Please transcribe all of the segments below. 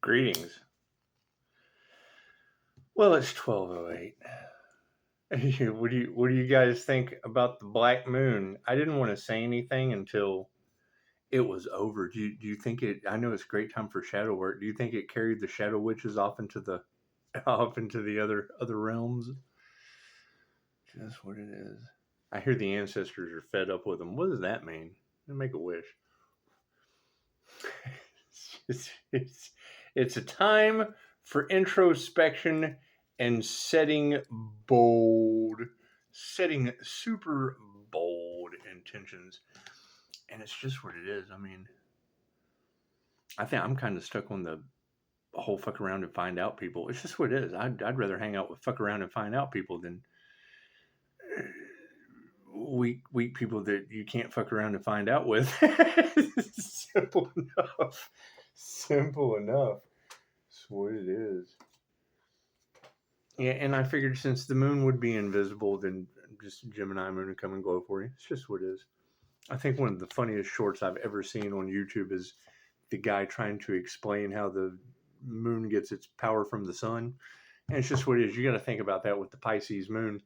Greetings. Well, it's 12:08. What do you guys think about the black moon? I didn't want to say anything until it was over. Do you think it? I know it's a great time for shadow work. Do you think it carried the shadow witches off into the off into the other realms? Just what it is. I hear the ancestors are fed up with them. What does that mean? Make a wish. It's a time for introspection and setting super bold intentions. And it's just what it is. I mean, I think I'm kind of stuck on the whole fuck around and find out people. It's just what it is. I'd rather hang out with fuck around and find out people than weak people that you can't fuck around and find out with. Simple enough. That's what it is. Yeah, and I figured since the moon would be invisible, then just Gemini moon would come and glow for you. It's just what it is. I think one of the funniest shorts I've ever seen on YouTube is the guy trying to explain how the moon gets its power from the sun. And it's just what it is. You got to think about that with the Pisces moon.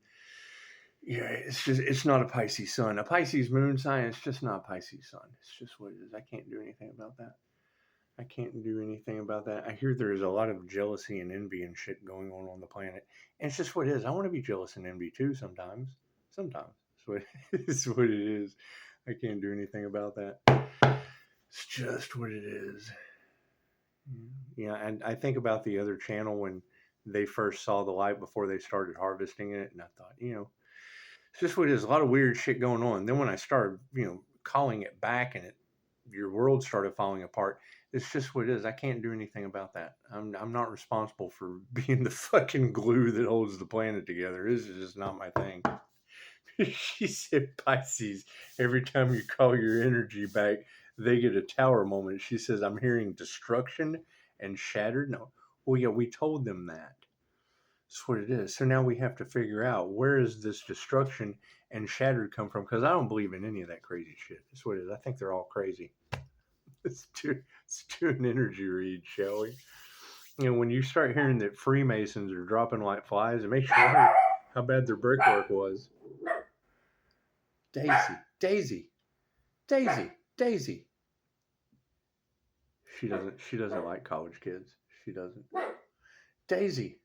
Yeah, it's not a Pisces sun. A Pisces moon sign, it's just not a Pisces sun. It's just what it is. I can't do anything about that. I hear there's a lot of jealousy and envy and shit going on the planet. And it's just what it is. I want to be jealous and envy too sometimes. It's what it is. I can't do anything about that. It's just what it is. Yeah, and I think about the other channel when they first saw the light before they started harvesting it. And I thought, it's just what it is. A lot of weird shit going on. Then when I started, calling it back and your world started falling apart, it's just what it is. I can't do anything about that. I'm not responsible for being the fucking glue that holds the planet together. This is just not my thing. She said Pisces, every time you call your energy back, they get a tower moment. She says, I'm hearing destruction and shattered. No. Well, yeah, we told them that. That's what it is. So now we have to figure out where is this destruction and shattered come from? Because I don't believe in any of that crazy shit. That's what it is. I think they're all crazy. Let's do an energy read, shall we? When you start hearing that Freemasons are dropping like flies, it makes you wonder how bad their brickwork was. Daisy. She doesn't like college kids. She doesn't. Daisy.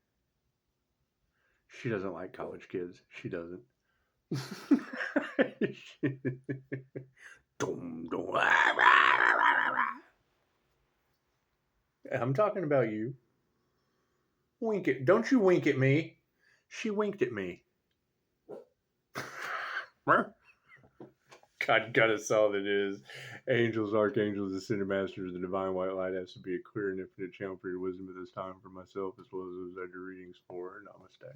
She doesn't like college kids. She doesn't. I'm talking about you. Wink it. Don't you wink at me. She winked at me. God us all that is. Angels, archangels, ascended masters, the divine white light has to be a clear and infinite channel for your wisdom at this time for myself as well as those I do readings for. Namaste.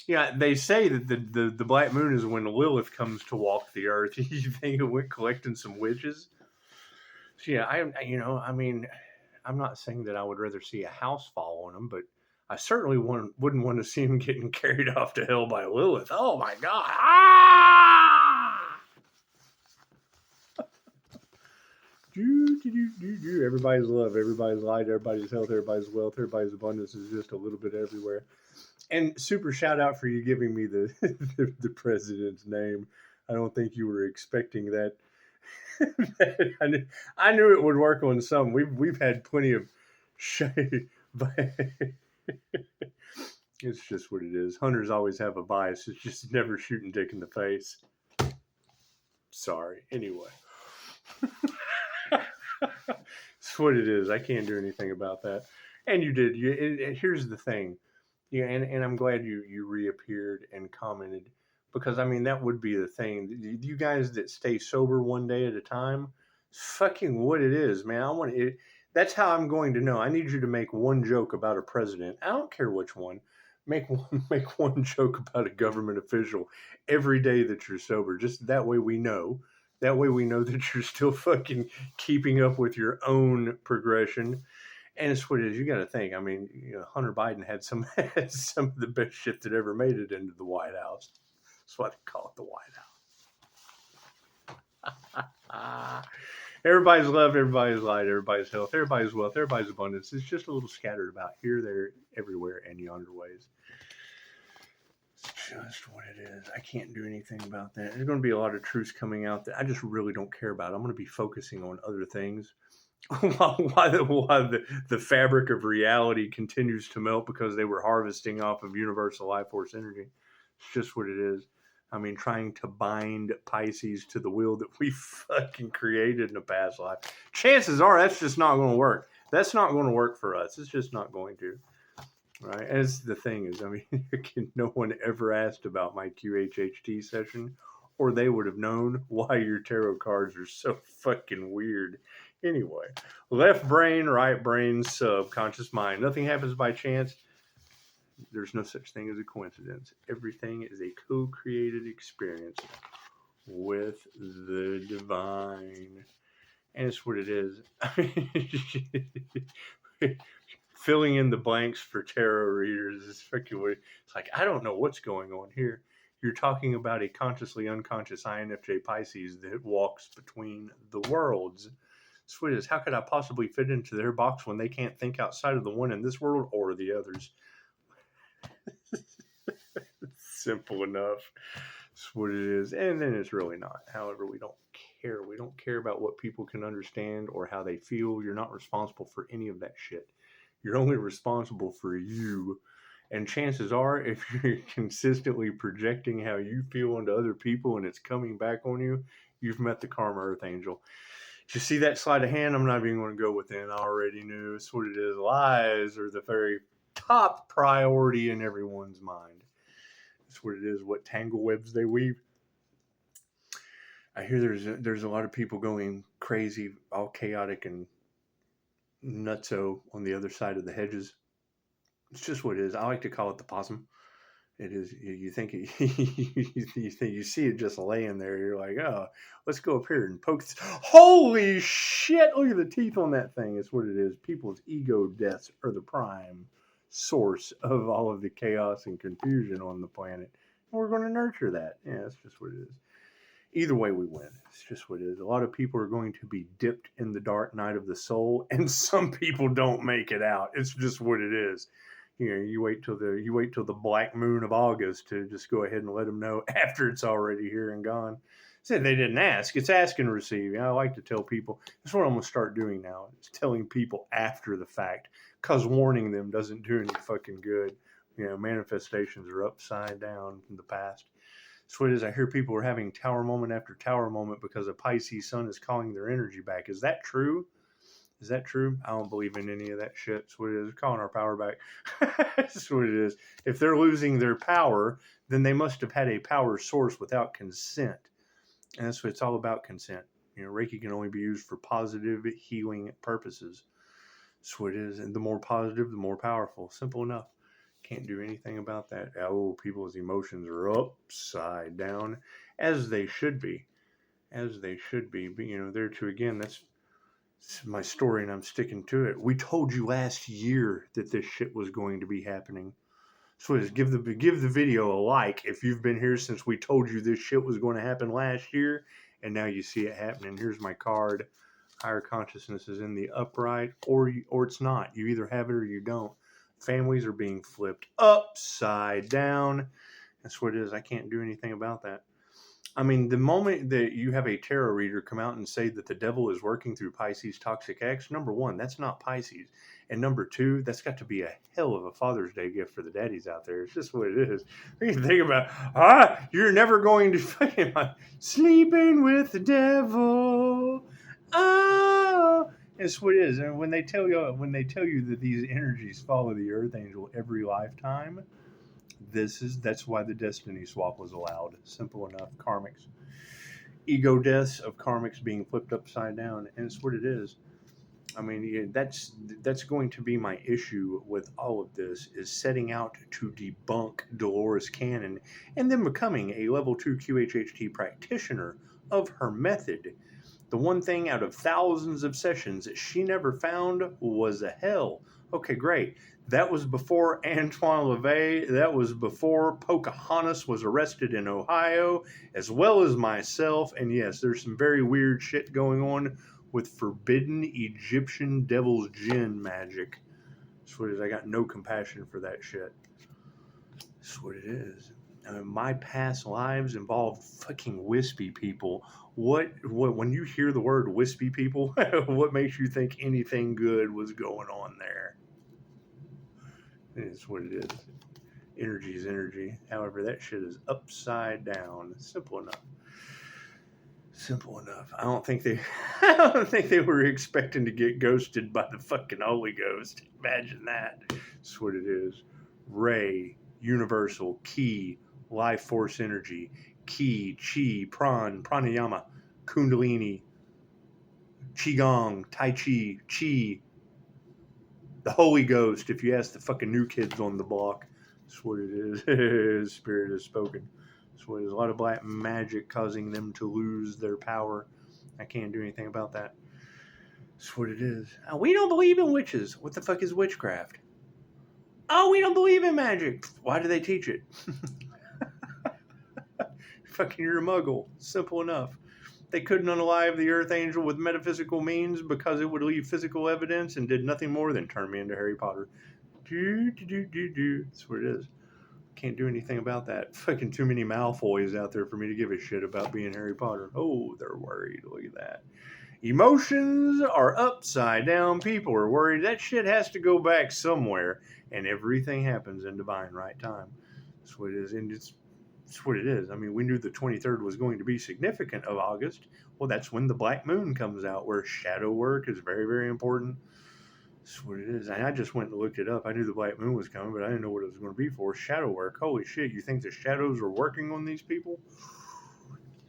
Yeah, they say that the black moon is when Lilith comes to walk the earth. You think it went collecting some witches? So yeah, I'm not saying that I would rather see a house fall on them, but I certainly wouldn't want to see them getting carried off to hell by Lilith. Oh my God! Everybody's love, everybody's light, everybody's health, everybody's wealth, everybody's abundance is just a little bit everywhere. And super shout out for you giving me the president's name. I don't think you were expecting that. I knew it would work on some. We've had plenty of shade, but it's just what it is. Hunters always have a bias. It's just never shooting dick in the face. Sorry. Anyway. It's what it is. I can't do anything about that. And you did. Here's the thing. Yeah, and I'm glad you reappeared and commented because that would be the thing. You guys that stay sober one day at a time, it's fucking what it is, man. I want it. That's how I'm going to know. I need you to make one joke about a president. I don't care which one. Make one joke about a government official every day that you're sober. Just that way we know. That way we know that you're still fucking keeping up with your own progression. And it's what it is. You got to think. Hunter Biden had some of the best shit that ever made it into the White House. That's why they call it the White House. Everybody's love, everybody's light, everybody's health, everybody's wealth, everybody's abundance. It's just a little scattered about here, there, everywhere, and yonder ways. It's just what it is. I can't do anything about that. There's going to be a lot of truths coming out that I just really don't care about. I'm going to be focusing on other things. while the fabric of reality continues to melt because they were harvesting off of universal life force energy. It's just what it is. I mean, trying to bind Pisces to the wheel that we fucking created in a past life. Chances are that's just not going to work. That's not going to work for us. It's just not going to. Right? As the thing is, I mean, no one ever asked about my QHHT session, or they would have known why your tarot cards are so fucking weird. Anyway, left brain, right brain, subconscious mind. Nothing happens by chance. There's no such thing as a coincidence. Everything is a co-created experience with the divine. And it's what it is. Filling in the blanks for tarot readers is fucking weird. It's like, I don't know what's going on here. You're talking about a consciously unconscious INFJ Pisces that walks between the worlds. That's what it is. How could I possibly fit into their box when they can't think outside of the one in this world or the others? Simple enough. That's what it is. And then it's really not. However, we don't care. We don't care about what people can understand or how they feel. You're not responsible for any of that shit. You're only responsible for you. And chances are, if you're consistently projecting how you feel onto other people and it's coming back on you, you've met the karma earth angel. Did you see that sleight of hand? I'm not even going to go within. I already knew. It's what it is. Lies are the very top priority in everyone's mind. That's what it is. What tangle webs they weave. I hear there's a lot of people going crazy, all chaotic and nutso on the other side of the hedges. It's just what it is. I like to call it the possum. It is. You think you see it just laying there. You're like, oh, let's go up here and poke. Holy shit! Look at the teeth on that thing. It's what it is. People's ego deaths are the prime source of all of the chaos and confusion on the planet. And we're going to nurture that. Yeah, that's just what it is. Either way, we win. It's just what it is. A lot of people are going to be dipped in the dark night of the soul, and some people don't make it out. It's just what it is. You know, you wait till the black moon of August to just go ahead and let them know after it's already here and gone. Said they didn't ask. It's ask and receive. I like to tell people. That's what I'm going to start doing now. It's telling people after the fact, because warning them doesn't do any fucking good. You know, manifestations are upside down from the past. So it is. I hear people are having tower moment after tower moment because a Pisces sun is calling their energy back. Is that true? Is that true? I don't believe in any of that shit. That's what it is. We're calling our power back. That's what it is. If they're losing their power, then they must have had a power source without consent. And that's what it's all about, consent. You know, Reiki can only be used for positive healing purposes. That's what it is. And the more positive, the more powerful. Simple enough. Can't do anything about that. Oh, people's emotions are upside down, as they should be. As they should be. But, you know, there too, again, that's my story and I'm sticking to it. We told you last year that this shit was going to be happening. So just give the video a like if you've been here since we told you this shit was going to happen last year, and now you see it happening. Here's my card. Higher consciousness is in the upright, or it's not. You either have it or you don't. Families are being flipped upside down. That's what it is. I can't do anything about that. I mean, the moment that you have a tarot reader come out and say that the devil is working through Pisces Toxic X, number one, that's not Pisces. And number two, that's got to be a hell of a Father's Day gift for the daddies out there. It's just what it is. You can think about, you're never going to fucking sleeping with the devil. Oh, it's what it is. And when they tell you that these energies follow the Earth Angel every lifetime, that's why the destiny swap was allowed. Simple enough. Karmics, ego deaths of karmics being flipped upside down, and it's what it is. I mean, that's going to be my issue with all of this, is setting out to debunk Dolores Cannon and then becoming a level 2 QHHT practitioner of her method. The one thing out of thousands of sessions that she never found was a hell. Okay, great. That was before Antoine LaVey. That was before Pocahontas was arrested in Ohio, as well as myself. And yes, there's some very weird shit going on with forbidden Egyptian devil's jinn magic. That's what it is. I got no compassion for that shit. That's what it is. My past lives involved fucking wispy people. What when you hear the word wispy people, what makes you think anything good was going on there? It's what it is. Energy is energy. However, that shit is upside down. Simple enough. Simple enough. I don't think they were expecting to get ghosted by the fucking Holy Ghost. Imagine that. That's what it is. Ray, universal, ki, life force energy, ki, chi, pranayama, kundalini, qigong, tai chi, the Holy Ghost. If you ask the fucking new kids on the block, that's what it is. Spirit is spoken. So there's a lot of black magic causing them to lose their power. I can't do anything about that. That's what it is. We don't believe in witches. What the fuck is witchcraft? Oh, we don't believe in magic. Why do they teach it? Fucking you're a muggle. Simple enough. They couldn't unalive the Earth Angel with metaphysical means because it would leave physical evidence and did nothing more than turn me into Harry Potter. That's what it is. Can't do anything about that. Fucking too many Malfoys out there for me to give a shit about being Harry Potter. Oh, they're worried. Look at that. Emotions are upside down. People are worried. That shit has to go back somewhere, and everything happens in divine right time. That's what it is. And it's what it is. I mean, we knew the 23rd was going to be significant of August. Well, that's when the black moon comes out, where shadow work is very, very important. That's what it is. And I just went and looked it up. I knew the black moon was coming, but I didn't know what it was going to be for. Shadow work. Holy shit. You think the shadows are working on these people?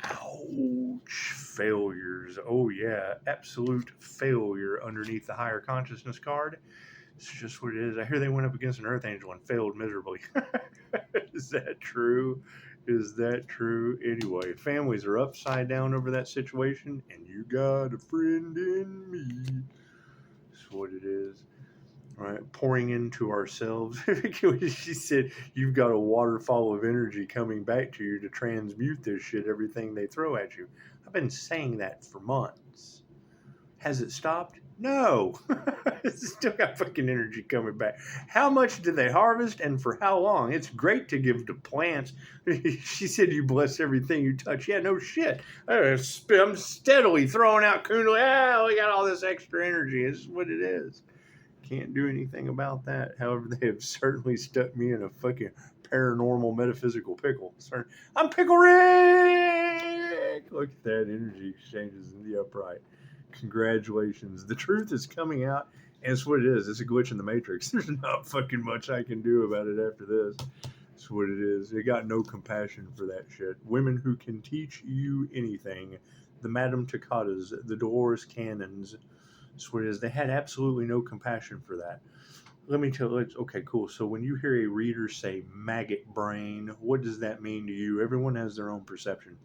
Ouch. Failures. Oh, yeah. Absolute failure underneath the higher consciousness card. It's just what it is. I hear they went up against an Earth Angel and failed miserably. Is that true? Is that true? Anyway, families are upside down over that situation, and you got a friend in me. That's what it is. All right, pouring into ourselves. She said, you've got a waterfall of energy coming back to you to transmute this shit, everything they throw at you. I've been saying that for months. Has it stopped? No. It's still got fucking energy coming back. How much do they harvest and for how long? It's great to give to plants. She said you bless everything you touch. Yeah, no shit. I'm steadily throwing out kundalini. We got all this extra energy. It's what it is. Can't do anything about that. However, they have certainly stuck me in a fucking paranormal metaphysical pickle. I'm Pickle Rick! Look at that energy exchanges in the upright. Congratulations. The truth is coming out, and it's what it is. It's a glitch in the matrix. There's not fucking much I can do about it after this. It's what it is. They got no compassion for that shit. Women who can teach you anything. The Madame Tocadas, the Dolores Cannons. It's what it is. They had absolutely no compassion for that. Let me tell you. Okay, cool. So when you hear a reader say maggot brain, what does that mean to you? Everyone has their own perception.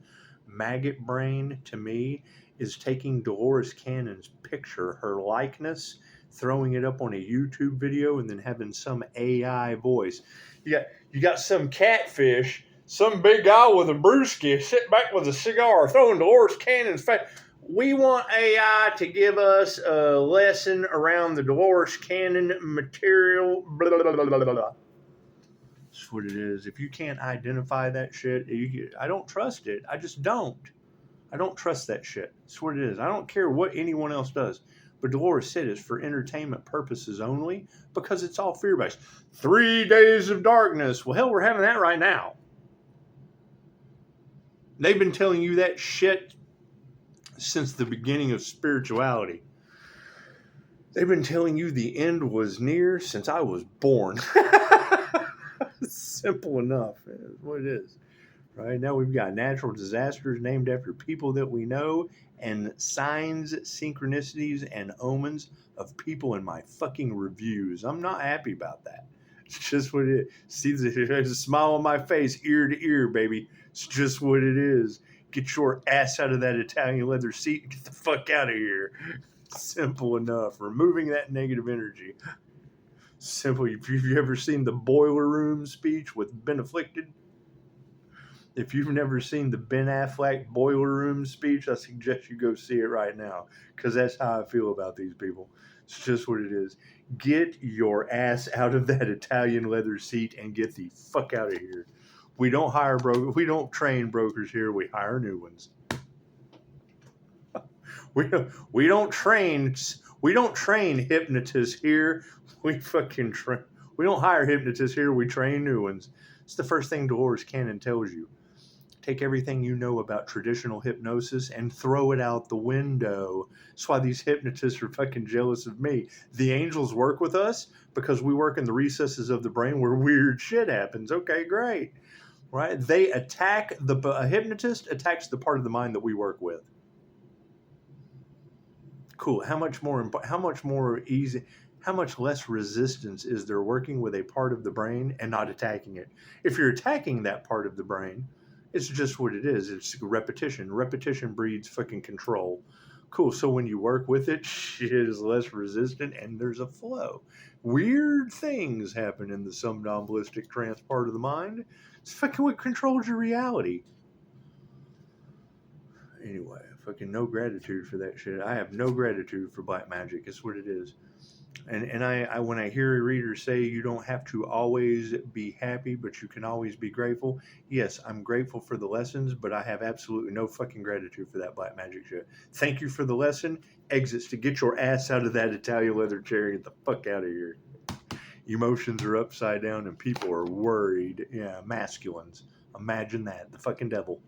Maggot brain, to me, is taking Dolores Cannon's picture, her likeness, throwing it up on a YouTube video, and then having some AI voice. You got some catfish, some big guy with a brewski, sitting back with a cigar, throwing Dolores Cannon's face. We want AI to give us a lesson around the Dolores Cannon material. Blah, blah, blah, blah, blah. That's what it is. If you can't identify that shit, I don't trust it. I just don't. I don't trust that shit. That's what it is. I don't care what anyone else does. But Dolores said it's for entertainment purposes only because it's all fear-based. 3 days of darkness. Well, hell, we're having that right now. They've been telling you that shit since the beginning of spirituality. They've been telling you the end was near since I was born. Simple enough. That's what it is. Right now we've got natural disasters named after people that we know and signs, synchronicities, and omens of people in my fucking reviews. I'm not happy about that. It's just what it is. See, there's a smile on my face, ear to ear, baby. It's just what it is. Get your ass out of that Italian leather seat and get the fuck out of here. Simple enough. Removing that negative energy. Simple. Have you ever seen the Boiler Room speech with Ben Afflicted? If you've never seen the Ben Affleck Boiler Room speech, I suggest you go see it right now, because that's how I feel about these people. It's just what it is. Get your ass out of that Italian leather seat and get the fuck out of here. We don't hire brokers. We don't train brokers here. We hire new ones. We don't train hypnotists here. We fucking train. We don't hire hypnotists here. We train new ones. It's the first thing Dolores Cannon tells you. Take everything you know about traditional hypnosis and throw it out the window. That's why these hypnotists are fucking jealous of me. The angels work with us because we work in the recesses of the brain where weird shit happens. Okay, great. Right? They attack a hypnotist attacks the part of the mind that we work with. Cool. How much less resistance is there working with a part of the brain and not attacking it? If you're attacking that part of the brain, it's just what it is. It's repetition. Repetition breeds fucking control. Cool. So when you work with it, shit is less resistant and there's a flow. Weird things happen in the somnambulistic trance part of the mind. It's fucking what controls your reality. Anyway, fucking no gratitude for that shit. I have no gratitude for black magic. It's what it is. And I when I hear a reader say you don't have to always be happy, but you can always be grateful. Yes, I'm grateful for the lessons, but I have absolutely no fucking gratitude for that black magic shit. Thank you for the lesson. Exits to get your ass out of that Italian leather chair and get the fuck out of here. Emotions are upside down and people are worried. Yeah, masculines. Imagine that. The fucking devil.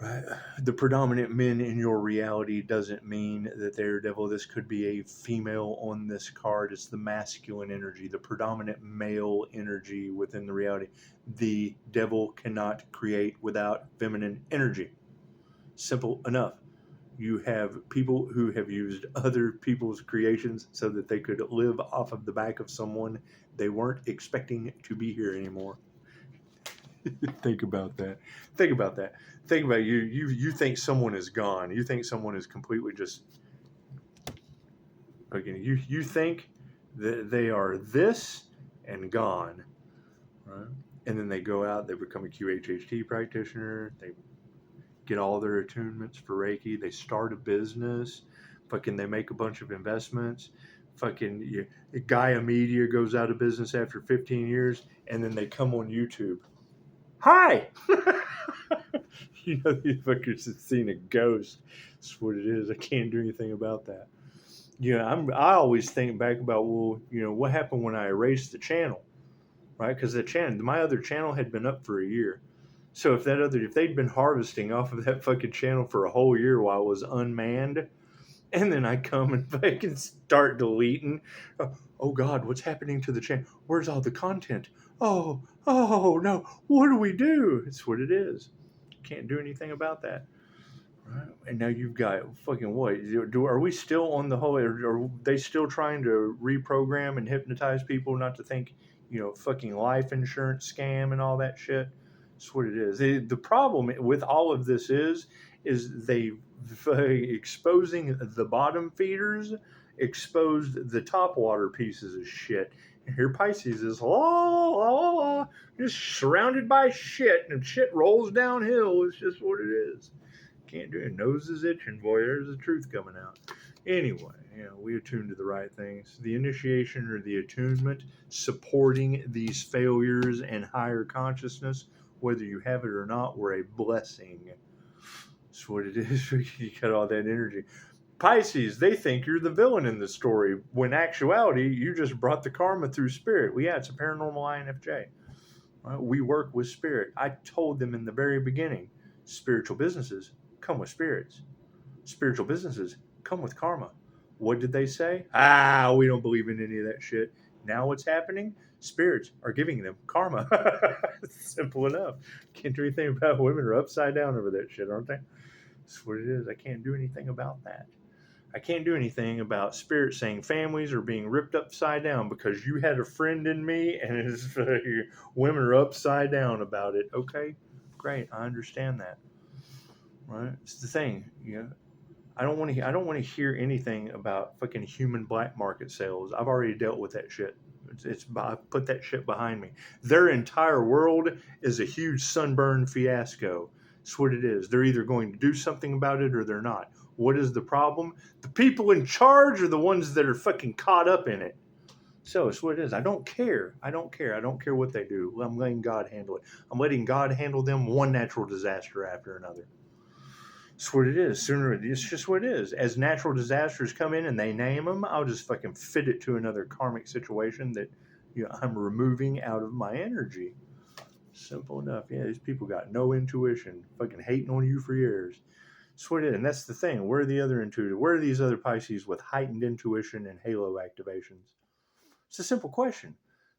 Right. The predominant men in your reality doesn't mean that they're devil. This could be a female on this card. It's the masculine energy, the predominant male energy within the reality. The devil cannot create without feminine energy. Simple enough. You have people who have used other people's creations so that they could live off of the back of someone they weren't expecting to be here anymore. Think about that. Think about that. Think about you think someone is gone. You think someone is completely just again. You think that they are this and gone, right? And then they go out. They become a QHHT practitioner. They get all their attunements for Reiki. They start a business. Fucking, they make a bunch of investments. Fucking, Gaia Media goes out of business after 15 years, and then they come on YouTube. Hi! These fuckers have seen a ghost. That's what it is. I can't do anything about that. I always think back about, what happened when I erased the channel, right? Because my other channel had been up for a year. So if they'd been harvesting off of that fucking channel for a whole year while it was unmanned, and then I come and fucking start deleting, oh God, what's happening to the channel? Where's all the content? Oh no, what do we do? It's what it is. Can't do anything about that. Right? And now you've got fucking what? Are we still on the whole? Are they still trying to reprogram and hypnotize people not to think, fucking life insurance scam and all that shit? That's what it is. The problem with all of this is they exposing the bottom feeders, exposed the top water pieces of shit. And here Pisces is just surrounded by shit, and shit rolls downhill. It's just what it is. Can't do it. Nose is itching, boy. There's the truth coming out. Anyway, we attune to the right things. The initiation or the attunement, supporting these failures and higher consciousness, whether you have it or not, were a blessing. That's what it is. You got all that energy. Pisces, they think you're the villain in the story, when actuality, you just brought the karma through spirit. Well, yeah, it's a paranormal INFJ. Right? We work with spirit. I told them in the very beginning, spiritual businesses come with spirits. Spiritual businesses come with karma. What did they say? We don't believe in any of that shit. Now what's happening? Spirits are giving them karma. Simple enough. Can't do anything about it. Women are upside down over that shit, aren't they? That's what it is. I can't do anything about that. I can't do anything about spirit saying families are being ripped upside down because you had a friend in me and women are upside down about it. Okay, great. I understand that. Right? It's the thing. I don't want to hear anything about fucking human black market sales. I've already dealt with that shit. I put that shit behind me. Their entire world is a huge sunburn fiasco. That's what it is. They're either going to do something about it or they're not. What is the problem? The people in charge are the ones that are fucking caught up in it. So it's what it is. I don't care. I don't care. I don't care what they do. I'm letting God handle it. I'm letting God handle them one natural disaster after another. It's what it is. It's just what it is. As natural disasters come in and they name them, I'll just fucking fit it to another karmic situation that I'm removing out of my energy. Simple enough. Yeah, these people got no intuition. Fucking hating on you for years. That's what it is. And that's the thing. Where are the other intuitive? Where are these other Pisces with heightened intuition and halo activations? It's a simple question.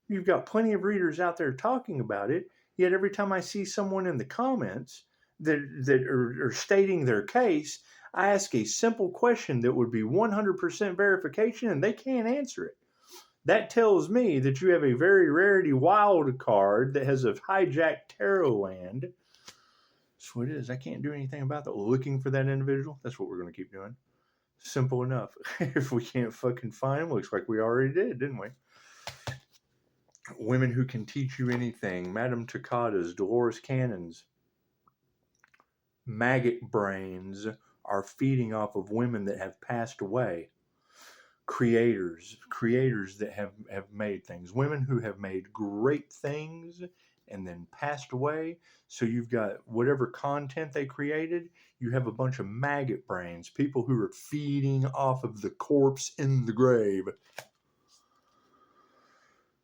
You've got plenty of readers out there talking about it, yet every time I see someone in the comments that are stating their case, I ask a simple question that would be 100% verification, and they can't answer it. That tells me that you have a very rarity wild card that has a hijacked tarot land. That's what it is. I can't do anything about that. Looking for that individual, that's what we're going to keep doing. Simple enough. If we can't fucking find them, looks like we already did, didn't we? Women who can teach you anything. Madame Tocadas, Dolores Cannons. Maggot brains are feeding off of women that have passed away. Creators that have made things. Women who have made great things and then passed away. So you've got whatever content they created, you have a bunch of maggot brains, people who are feeding off of the corpse in the grave.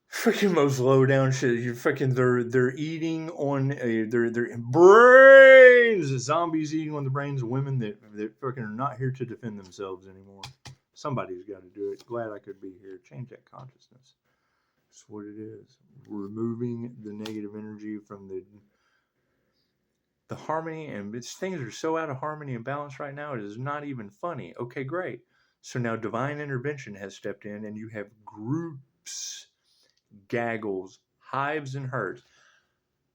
Freaking most low down shit. You fucking they're eating on their brains. Zombies eating on the brains of women that fucking are not here to defend themselves anymore. Somebody's got to do it. Glad I could be here. Change that consciousness. That's what it is. Removing the negative energy from the harmony, and things are so out of harmony and balance right now. It is not even funny. Okay, great. So now divine intervention has stepped in, and you have groups. Gaggles, hives, and herds.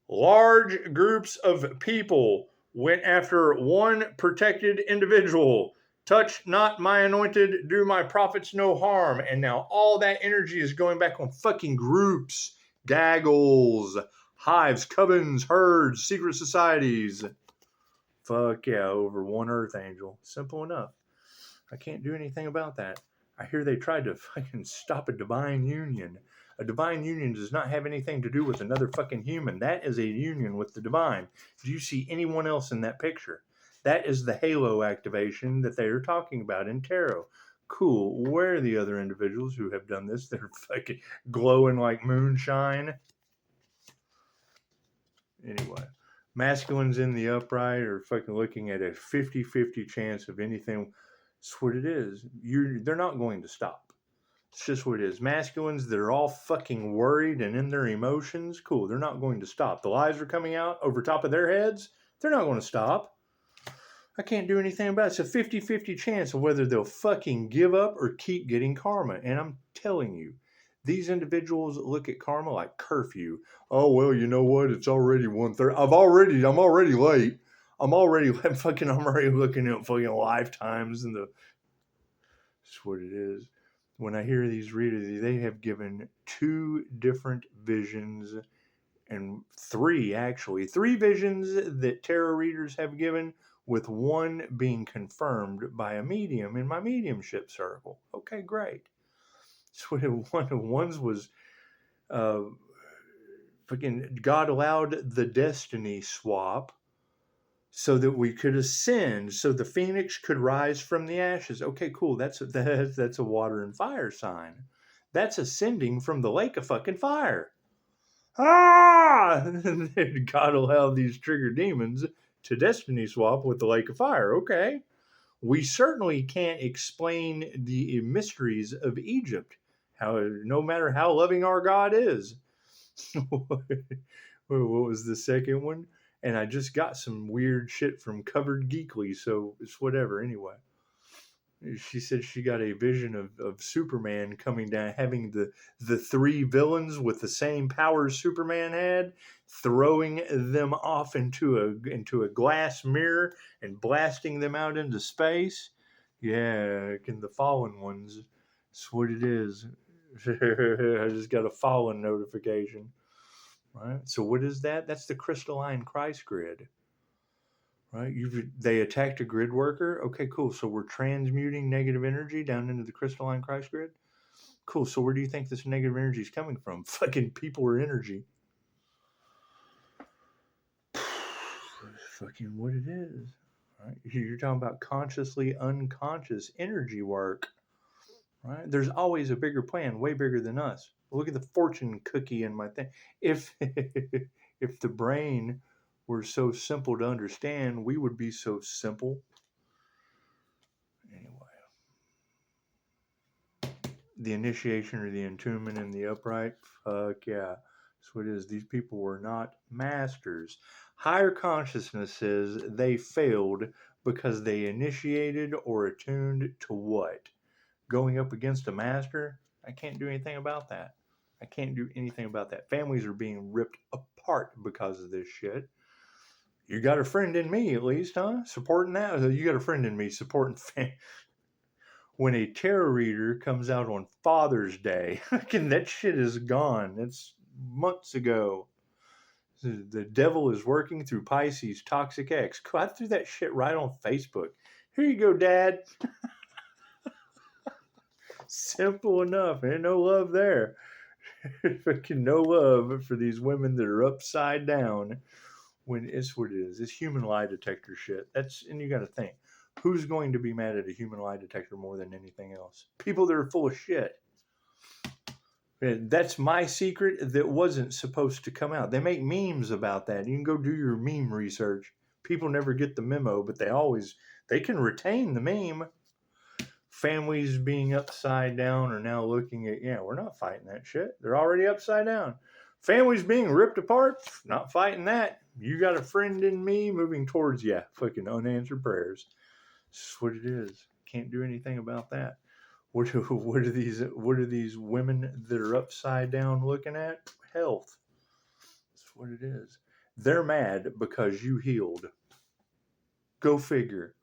Large groups of people went after one protected individual. Touch not my anointed, do my prophets no harm. And now all that energy is going back on fucking groups, gaggles, hives, covens, herds, secret societies. Fuck yeah, over one earth angel. Simple enough. I can't do anything about that. I hear they tried to fucking stop a divine union. A divine union does not have anything to do with another fucking human. That is a union with the divine. Do you see anyone else in that picture? That is the halo activation that they are talking about in tarot. Cool. Where are the other individuals who have done this? They're fucking glowing like moonshine. Anyway, masculines in the upright are fucking looking at a 50-50 chance of anything. That's what it is. They're not going to stop. It's just what it is. Masculines that are all fucking worried and in their emotions, cool, they're not going to stop. The lies are coming out over top of their heads. They're not going to stop. I can't do anything about it. It's a 50-50 chance of whether they'll fucking give up or keep getting karma. And I'm telling you, these individuals look at karma like curfew. Oh, well, you know what? It's already 1:30. I'm already late. I'm already looking at fucking lifetimes and that's what it is. When I hear these readers, they have given 2 different visions, and 3 visions that tarot readers have given, with one being confirmed by a medium in my mediumship circle. Okay, great. So one's was fucking God allowed the destiny swap so that we could ascend, so the phoenix could rise from the ashes. Okay, cool. That's a water and fire sign. That's ascending from the lake of fucking fire. God allowed these trigger demons to destiny swap with the lake of fire. Okay. We certainly can't explain the mysteries of Egypt. No matter how loving our God is. What was the second one? And I just got some weird shit from Covered Geekly, so it's whatever anyway. She said she got a vision of Superman coming down, having the 3 villains with the same powers Superman had, throwing them off into a glass mirror and blasting them out into space. Yeah, the fallen ones. That's what it is. I just got a fallen notification. Right? So what is that? That's the crystalline Christ grid. Right? They attacked a grid worker. Okay, cool. So we're transmuting negative energy down into the crystalline Christ grid. Cool. So where do you think this negative energy is coming from? Fucking people or energy. Fucking what it is. Right? You're talking about consciously unconscious energy work. Right? There's always a bigger plan, way bigger than us. Look at the fortune cookie in my thing. If if the brain were so simple to understand, we would be so simple. Anyway, the initiation or the entombment in the upright, fuck yeah. That's what it is. These people were not masters. Higher consciousness says they failed because they initiated or attuned to what? Going up against a master? I can't do anything about that. I can't do anything about that. Families are being ripped apart because of this shit. You got a friend in me, at least, huh? Supporting that? You got a friend in me supporting when a tarot reader comes out on Father's Day, that shit is gone. It's months ago. The devil is working through Pisces Toxic X. I threw that shit right on Facebook. Here you go, Dad. Simple enough. Ain't no love there. Fucking no love for these women that are upside down. When it's what it is. It's human lie detector shit. And you got to think, who's going to be mad at a human lie detector more than anything else? People that are full of shit. And that's my secret that wasn't supposed to come out. They make memes about that. You can go do your meme research. People never get the memo, but they can retain the meme. Families being upside down are now looking at, we're not fighting that shit. They're already upside down. Families being ripped apart, not fighting that. You got a friend in me moving towards you. Fucking unanswered prayers. That's what it is. Can't do anything about that. What are these women that are upside down looking at? Health. That's what it is. They're mad because you healed. Go figure.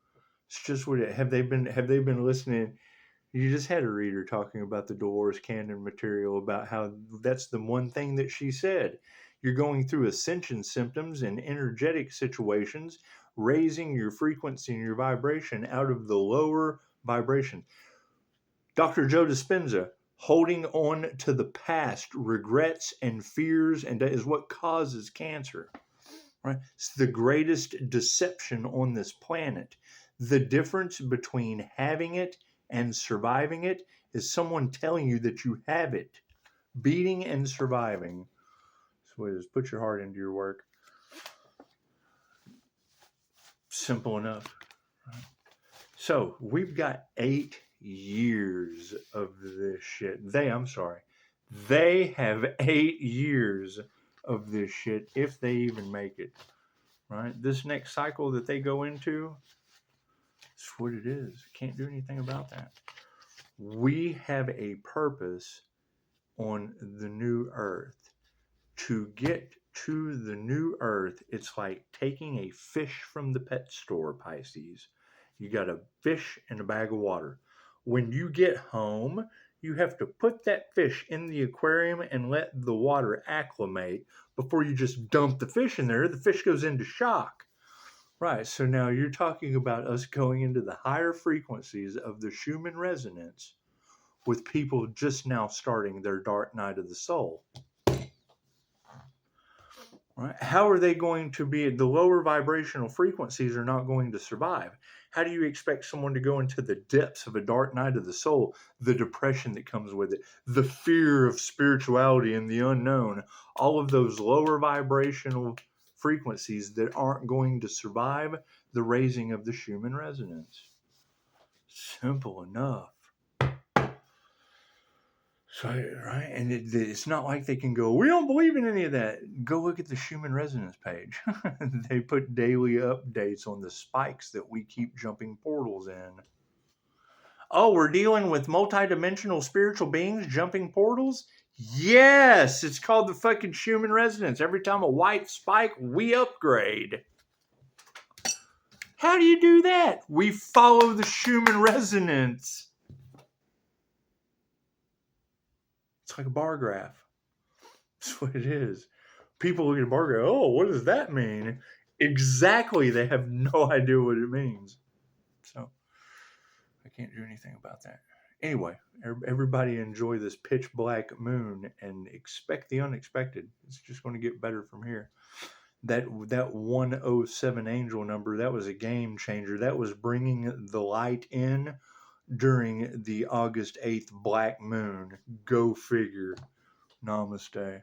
It's just what it. Have they been listening? You just had a reader talking about the Dolores Cannon material about how that's the one thing that she said. You're going through ascension symptoms and energetic situations, raising your frequency and your vibration out of the lower vibration. Dr. Joe Dispenza, holding on to the past, regrets and fears, and that is what causes cancer. Right? It's the greatest deception on this planet. The difference between having it and surviving it is someone telling you that you have it. Beating and surviving. So it is, put your heart into your work. Simple enough. Right? So we've got 8 years of this shit. They have 8 years of this shit if they even make it. Right? This next cycle that they go into, it's what it is. Can't do anything about that. We have a purpose on the new earth. To get to the new earth, it's like taking a fish from the pet store, Pisces. You got a fish and a bag of water. When you get home, you have to put that fish in the aquarium and let the water acclimate before you just dump the fish in there. The fish goes into shock. Right, so now you're talking about us going into the higher frequencies of the Schumann resonance with people just now starting their dark night of the soul. Right? How are they going to be? The lower vibrational frequencies are not going to survive. How do you expect someone to go into the depths of a dark night of the soul, the depression that comes with it, the fear of spirituality and the unknown, all of those lower vibrational frequencies that aren't going to survive the raising of the Schumann resonance? Simple enough. So, right, and it's not like they can go, we don't believe in any of that. Go look at the Schumann resonance page. They put daily updates on the spikes that we keep jumping portals in. Oh, we're dealing with multidimensional spiritual beings jumping portals? Yes, it's called the fucking Schumann resonance. Every time a white spike, we upgrade. How do you do that? We follow the Schumann resonance. like a bar graph. That's what it is. People look at a bar graph, oh, what does that mean? Exactly, they have no idea what it means. So I can't do anything about that. Anyway, everybody enjoy this pitch black moon and expect the unexpected. It's just going to get better from here. That 107 angel number, that was a game changer. That was bringing the light in during the August 8th black moon. Go figure. Namaste.